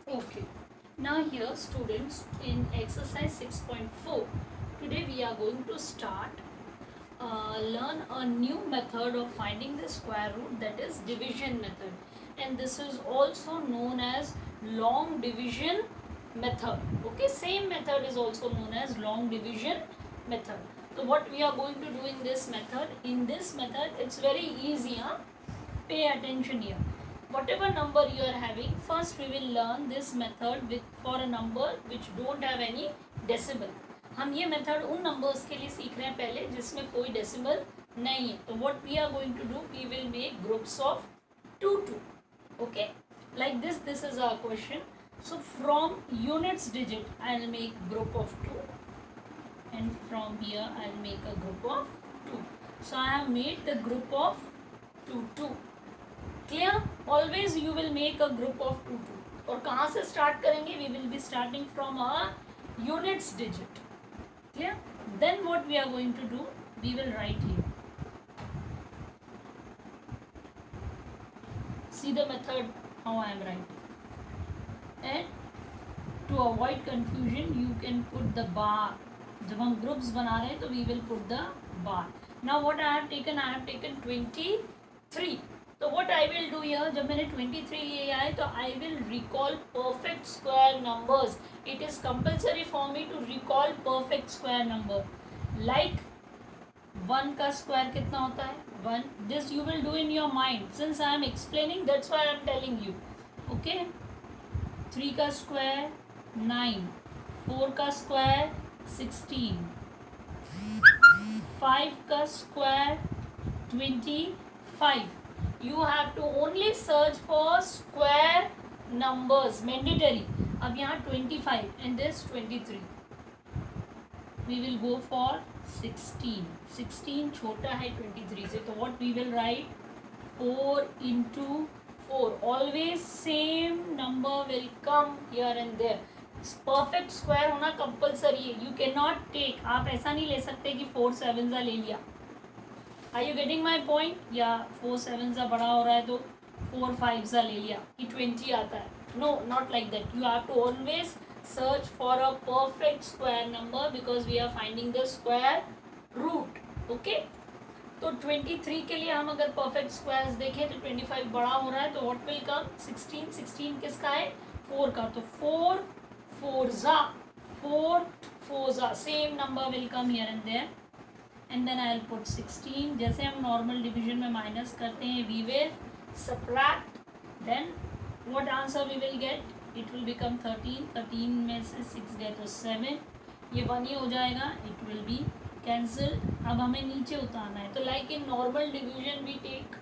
Okay. Now here students, in exercise 6.4, today we are going to start learn a new method of finding the square root, that is division method, and this is also known as long division method. Okay, same method is also known as long division method. So what we are going to do in this method, it's very easy. Pay attention here. Whatever number you are having, first we will learn this method with for a number which don't have any decimal. हम ये method उन numbers के लिए सीख रहे हैं पहले जिसमें कोई डेसिमल नहीं है. तो what we are going to do, we will make groups of 2 okay, like this is our question. So from units digit I'll make group of 2, and from here I'll make a group of 2. So I have made the group of 2. Clear? Always you will make a group of 2. और कहाँ से start करेंगे? We will be starting from a units digit. Clear? Then what we are going to do? We will write here. See the method how I am writing. And to avoid confusion, you can put the bar. जब हम groups बना रहे हैं तो we will put the bar. Now what I have taken 23. तो what I will do here, जब मैंने 23 लिया है तो I will recall perfect square numbers. It is compulsory for me to recall perfect square number. Like 1 का square कितना होता है? 1. This you will do in your mind. Since I am explaining, that's why I am telling you. Okay? 3 का square 9. 4 का square 16. 5 का square 25. You have to only search for square numbers, mandatory. अब यहाँ 25 and this 23. We will go for 16. 16 छोटा है 23 से, तो what we will write? 4 into 4. Always same number will come here and there. Perfect square होना compulsory है. You can not take, आप ऐसा नहीं ले सकते कि 4 7 ले लिया. Are you getting my point? या 4 7 बड़ा हो रहा है तो 4 5 ले लिया कि 20 आता है. No, not like that. You have to always search for a perfect square number because we are finding the square root. Okay, तो 23 के लिए हम अगर परफेक्ट स्क्वायर्स देखें तो 25 बड़ा हो रहा है तो व्हाट विल कम? 16. 16 किसका है? 4 का. तो 4 4 same number will come here and there. And then I'll put 16. जैसे हम नॉर्मल डिवीजन में माइनस करते हैं, we will subtract. Then what answer we will get? It will become 13. 13 में से 6 गए तो 7. ये 1 ही हो जाएगा. It will be cancelled. अब हमें नीचे उतारना है. तो like in normal division we take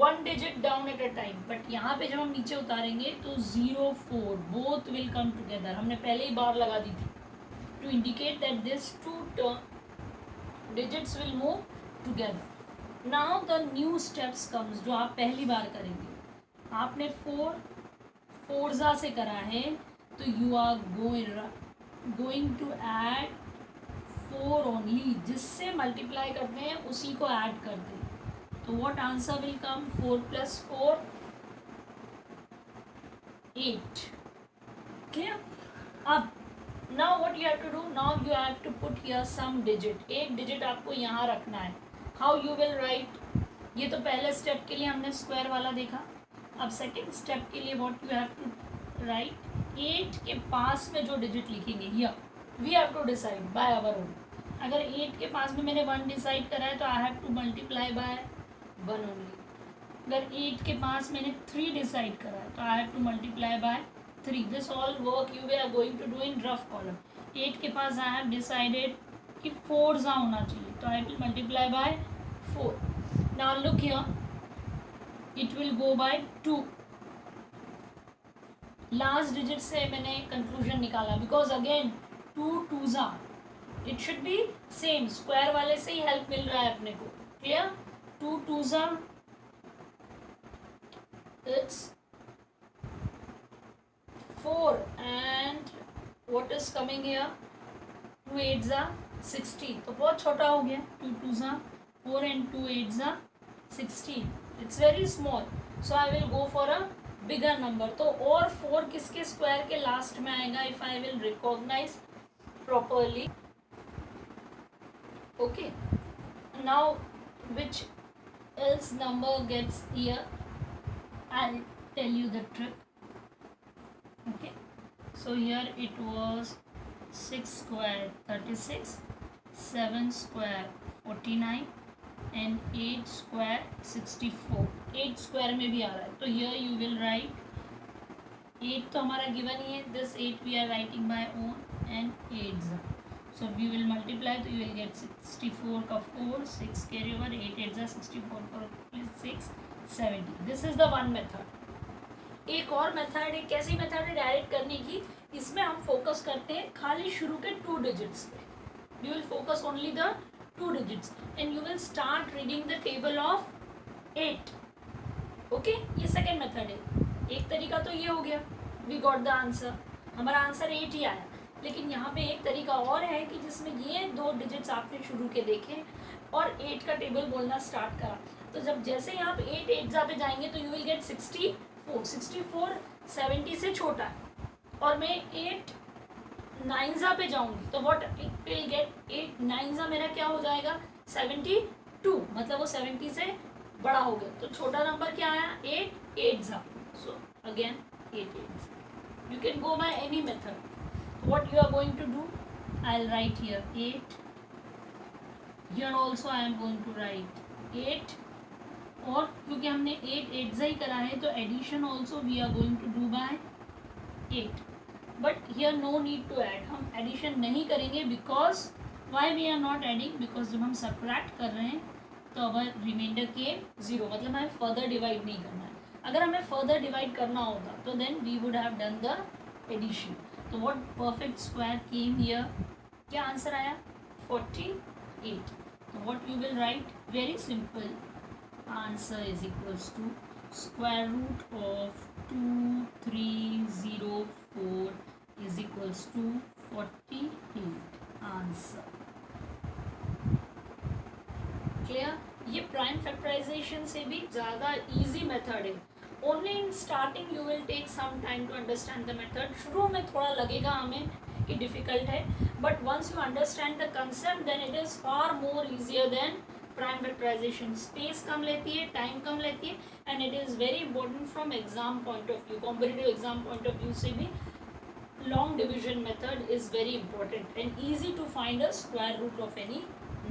1 digit down at a time. But यहाँ पे जब हम नीचे उतारेंगे तो 0 4 both will come together. हमने पहले ही बार लगा दी थी to indicate that this 2 digits will move together. Now the new steps comes जो आप पहली बार करेंगे. आपने 4 से करा है तो you are going to add 4 only. जिससे मल्टीप्लाई करते हैं उसी को ऐड करते हैं. तो what answer will come? 4 plus 4 8. Clear? अब now what you have to do? Now you have to put here some digit. एक digit आपको यहाँ रखना है. How you will write? ये तो पहले स्टेप के लिए हमने स्क्वायर वाला देखा. अब सेकेंड स्टेप के लिए what you have to write? 8 के पास में जो डिजिट लिखेंगे here we have to decide by our own. अगर 8 के पास में मैंने 1 डिसाइड करा है तो I have to multiply by 1 only. अगर 8 के पास मैंने 3 डिसाइड करा है तो I have to multiply by 3. This all work you are going to do in rough column. 8 के पास I have decided कि 4 होना चाहिए तो I will multiply by 4. Now look here, it will go by 2. Last digit से मैंने conclusion निकाला because again 2 2s. It should be same. Square वाले से ही हेल्प मिल रहा है अपने को. Clear? 2 2s, it's 4 and what is coming here? 2 8s 16. तो बहुत छोटा हो गया. 2 2s 4 and 2 8s 16. It's very small. So I will go for a bigger number. तो और 4 किसके स्क्वायर के लास्ट में आएगा? If I will recognise properly, okay. Now which else number gets here? I'll tell you the trick. Okay, so here it was 6 square 36, 7 square 49 and 8 square 64. 8 square में भी आ रहा है, तो here you will write 8 तो हमारा given ही है, this 8 we are writing by own and 8s. So we will multiply, तो you will get 64 का 4, 6 carry over, 8 8 64 for 6 70. This is the one method. एक और मेथड है, कैसी मेथड है डायरेक्ट करने की? इसमें हम फोकस करते हैं खाली शुरू के 2 डिजिट्स पे. You will focus only the 2 digits and you will start reading the table of 8. Okay, ये सेकेंड मेथड है. एक तरीका तो ये हो गया, we got the answer, हमारा आंसर 8 ही आया. लेकिन यहाँ पे एक तरीका और है कि जिसमें ये 2 डिजिट्स आपने शुरू के देखे और 8 का टेबल बोलना स्टार्ट करा. तो जब जैसे यहाँ पे 8 8 पे जाएंगे तो यू विल गेट 64 70 से छोटा है, और मैं 8 9 पे जाऊंगी तो व्हाट इट विल गेट, 8 9 मेरा क्या हो जाएगा? 72, मतलब वो 70 से बड़ा हो गया. तो छोटा नंबर क्या आया? 8 8. So again 8 8. You can go by any method. What you are going to do? I'll write here 8. Here also I am going to write 8. और क्योंकि हमने 8 8 ही करा है तो addition also we are going to do by 8. But here no need to add, हम addition नहीं करेंगे. Because why we are not adding? Because जब हम सब्ट्रैक्ट कर रहे हैं तो अवर रिमाइंडर के 0, मतलब हमें फर्दर डिवाइड नहीं करना है. अगर हमें फर्दर डिवाइड करना होता तो then we would have done the addition. तो what perfect square came here? क्या आंसर आया? 48. तो what you will write? Very simple, answer is equals to square root of 2304 is equals to 48. Answer clear? ये prime factorisation से भी ज़्यादा easy method है. Only in starting you will take some time to understand the method. शुरू में थोड़ा लगेगा हमें कि डिफ़िकल्ट है, but once you understand the concept then it is far more easier than prime factorisation. Space कम लेती है, टाइम कम लेती है, and it is very important from exam point of view. Competitive exam point of view से भी long division method is very important and easy to find a square root of any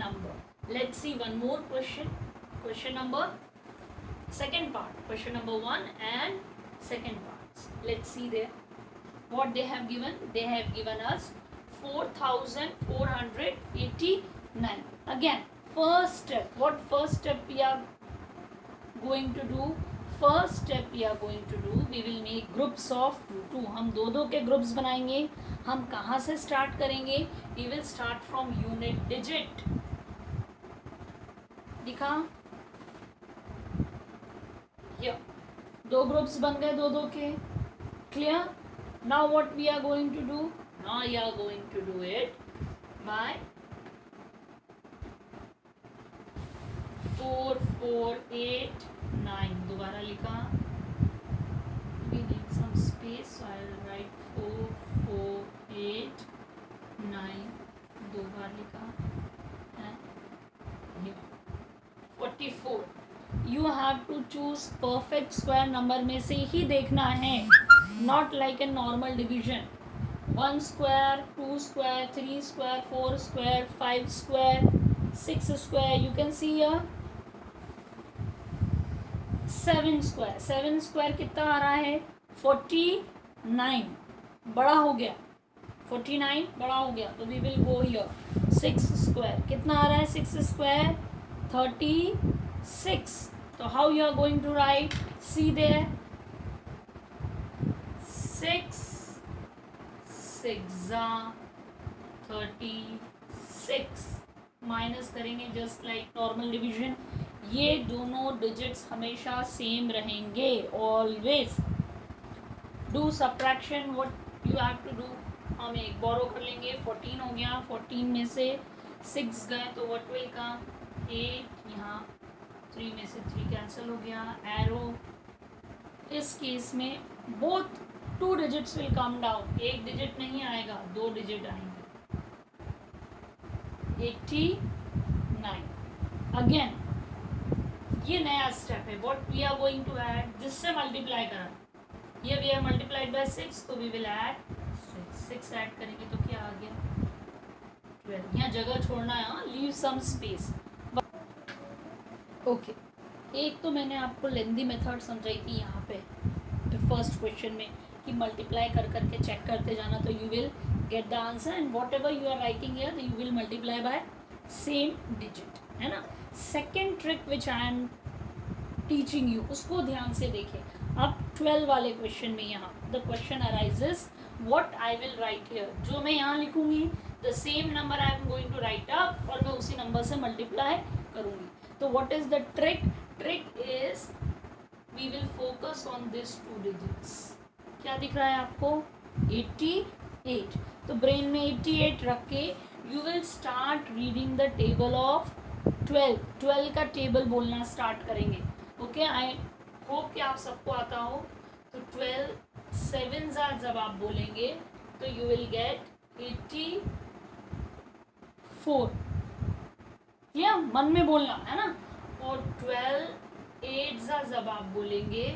number. Let's see one more question. Question number second part. Question number 1 and second parts. Let's see there. What they have given? They have given us 4,489. Again, first step. What first step we are going to do? First step we are going to do. We will make groups of 2. हम दो के groups बनाएंगे. हम कहाँ से start करेंगे? We will start from unit digit. दिखा? ये 2 ग्रुप्स बन गए दो के. Clear? Now what we are going to do? Now we are going to do it by 4489. दोबारा लिखा. We need some space, so I will write 4489. दो बार लिखा. 44. You have to choose perfect square number में से ही देखना है, not like a normal division. 1 square, 2 square, 3 square, 4 square, 5 square, 6 square. You can see here 7 square. 7 square कितना आ रहा है? 49. बड़ा हो गया. 49 बड़ा हो गया तो we will go here. 6 square कितना आ रहा है? 6 square 36. So how you are going to write? See there, 6 6 36. Minus करेंगे जस्ट लाइक नॉर्मल डिवीजन. ये दोनों डिजिट्स हमेशा सेम रहेंगे. Always do subtraction. What you have to do? हम एक बोरो कर लेंगे. 14 हो गया. 14 में से 6 गए तो व्हाट विल कम? 8. यहाँ 3 में से 3 कैंसिल हो गया. एरो इस केस में both 2 digits will come down, एक डिजिट नहीं आएगा, 2 डिजिट आएंगे। 89। अगेन ये नया स्टेप है, what we are going to add, जिससे मल्टीप्लाई करा, ये वी आर मल्टीप्लाइड बाय 6, तो वी विल ऐड 6 ऐड करेंगे तो क्या आ गया 12। यहाँ जगह छोड़ना है, लीव सम स्पेस। ओके, एक तो मैंने आपको लेंदी मेथड समझाई थी यहाँ पे फर्स्ट क्वेश्चन में कि मल्टीप्लाई कर करके चेक करते जाना, तो you will get the answer and whatever you are writing here you will multiply by same digit, है ना। Second trick which I am teaching you, उसको ध्यान से देखें। अब 12 वाले क्वेश्चन में यहाँ the question arises what I will write here, जो मैं यहाँ लिखूंगी the same number I am going to write up और मैं उसी नंबर से मल्टीप्लाई करूंगी। तो what is the trick, trick is we will focus on this 2 digits. क्या दिख रहा है आपको 88, तो ब्रेन में 88 रख के you will start reading the table of 12 का टेबल बोलना स्टार्ट करेंगे। ओके, आई होप कि आप सबको आता हो। तो 12 7 जब आप बोलेंगे तो यू विल गेट 84, या मन में बोलना है ना। और 12 8 जब आप बोलेंगे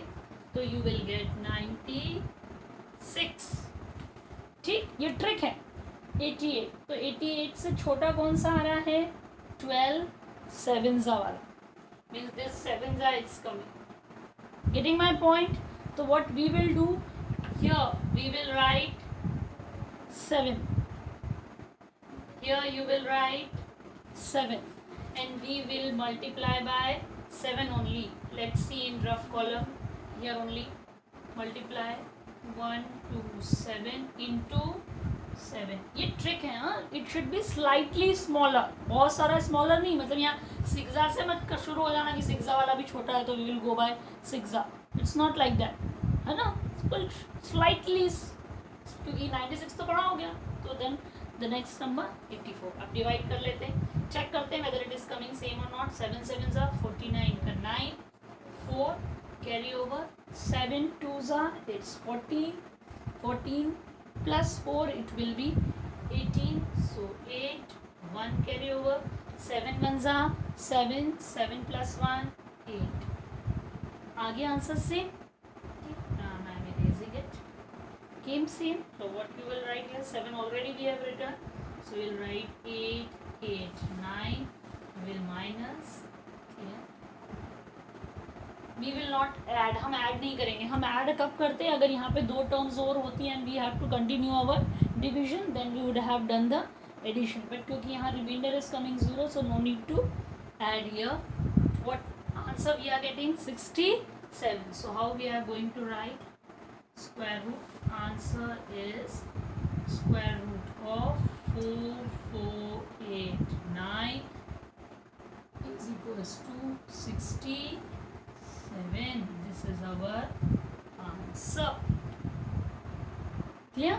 तो यू विल गेट 96। ठीक, ये ट्रिक है 88। तो 88 से छोटा कौन सा आ रहा है 12 7 वाला, means this 7 is coming. Getting my point? So what we will do here, we will write 7. Here you will write 7 and we will multiply by 7 only. Let's see in rough column. Here only multiply 1 2 7 into 7। ये trick है, हाँ। It should be slightly smaller, बहुत सारा smaller नहीं, मतलब यहाँ सिक्सा से मत शुरू हो जाना कि सिक्सा वाला भी छोटा है तो वी विल गो बाय सिक्सा, इट्स नॉट लाइक दैट, है ना। स्लाइटली, क्योंकि 96 तो बड़ा हो गया, तो देन द नेक्स्ट नंबर 84। अब डिवाइड कर लेते हैं, चेक करते हैं whether it is coming same और नॉट। 7 7 49 का 9, 4 carry over, 7 2 it's 14, 14 plus 4 it will be 18, so 8 1 carry over, 7 1 7, 7 plus 1 8। आगे answer same, I am erasing it, came same। So what you will write here, 7 already we have written, so we will write 8 8 9, we will minus here, we will not add, हम add नहीं करेंगे। हम add कब करते हैं, अगर यहाँ पे 2 टर्म्स और होती हैं and we have to continue our division, then we would have done the addition, but क्योंकि यहाँ remainder is coming 0, so no need to add here. What answer we are getting 67। So how we are going to write square root, answer is square root of 4489 is equals to 67। This is our answer. Clear?